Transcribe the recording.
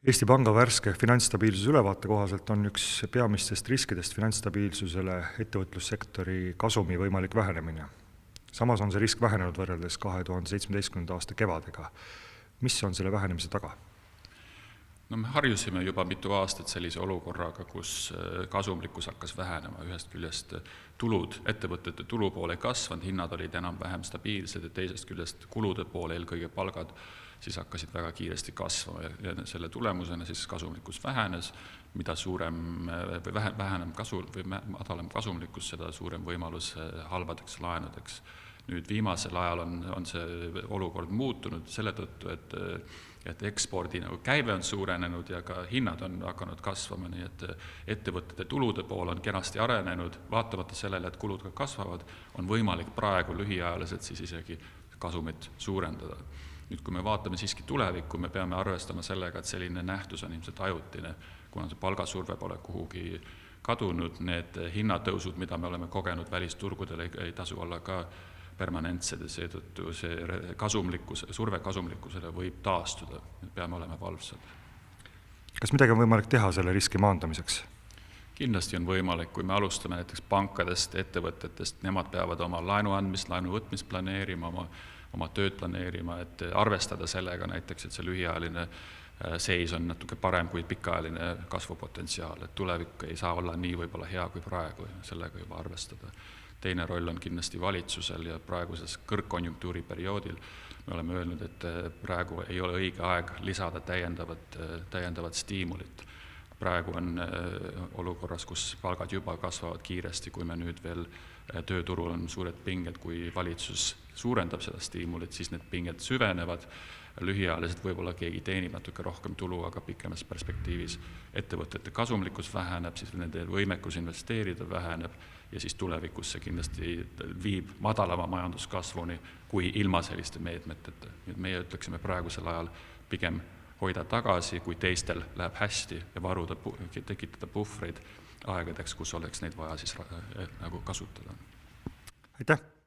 Eesti Panga värske finantsstabiilsuse ülevaate kohaselt on üks peamistest riskidest finantsstabiilsusele ettevõtlussektori kasumi võimalik vähenemine. Samas on see risk vähenenud võrreldes 2017. aasta kevadega. Mis on selle vähenemise taga? No me harjusime juba mitu aastat sellise olukorraga, kus kasumlikkus hakkas vähenema. Ühest küljest ettevõtete tulupool ei kasvanud, hinnad olid enam-vähem stabiilsed ja teisest küljest kulude pool, eelkõige palgad, siis hakkasid väga kiiresti kasvama ja selle tulemusena siis kasumlikkus vähenes. Mida suurem või madalam kasumlikkus, seda suurem võimalus halbadeks laenudeks. Nüüd viimasel ajal on see olukord muutunud selle tõttu, et ekspordi käive on suurenenud ja ka hinnad on hakanud kasvama, nii et ettevõtete tulude pool on kenasti arenenud, vaatamata sellele, et kulud ka kasvavad, on võimalik praegu lühiajaliselt siis isegi kasumit suurendada. Nüüd, kui me vaatame siiski tulevikku, me peame arvestama sellega, et selline nähtus on ilmselt ajutine, kuna see palgasurve pole kuhugi kadunud, need hinnatõusud, mida me oleme kogenud välisturgudel, ei tasu olla ka permanentsed ja seetõttu see surve kasumlikkusele võib taastuda. Peame olema valvsad. Kas midagi on võimalik teha selle riski maandamiseks? Kindlasti on võimalik, kui me alustame näiteks pankadest, ettevõtetest, nemad peavad oma laenu andmist, laenu võtmist planeerima, oma tööd planeerima, et arvestada sellega näiteks, et see lühiajaline seis on natuke parem kui pikaajaline kasvupotentsiaal, et tulevik ei saa olla nii võib-olla hea kui praegu ja sellega juba arvestada. Teine roll on kindlasti valitsusel ja praeguses kõrgkonjunktuuri perioodil me oleme öelnud, et praegu ei ole õige aeg lisada täiendavat stiimulit. Praegu on olukorras, kus palgad juba kasvavad kiiresti, kui me nüüd veel tööturul on suured pinged, kui valitsus suurendab seda stiimulit, siis need pinged süvenevad. Lühiajaliselt võib-olla keegi teenib natuke rohkem tulu, aga pikemas perspektiivis ettevõtete kasumlikkus väheneb, siis nende võimekus investeerida väheneb ja siis tulevikus see kindlasti viib madalama majanduskasvuni kui ilma selliste meetmeteta. Meie ütleksime praegusel ajal pigem hoida tagasi, kui teistel läheb hästi ja tekitada puhvreid aegadeks, kus oleks neid vaja siis kasutada. Aitäh!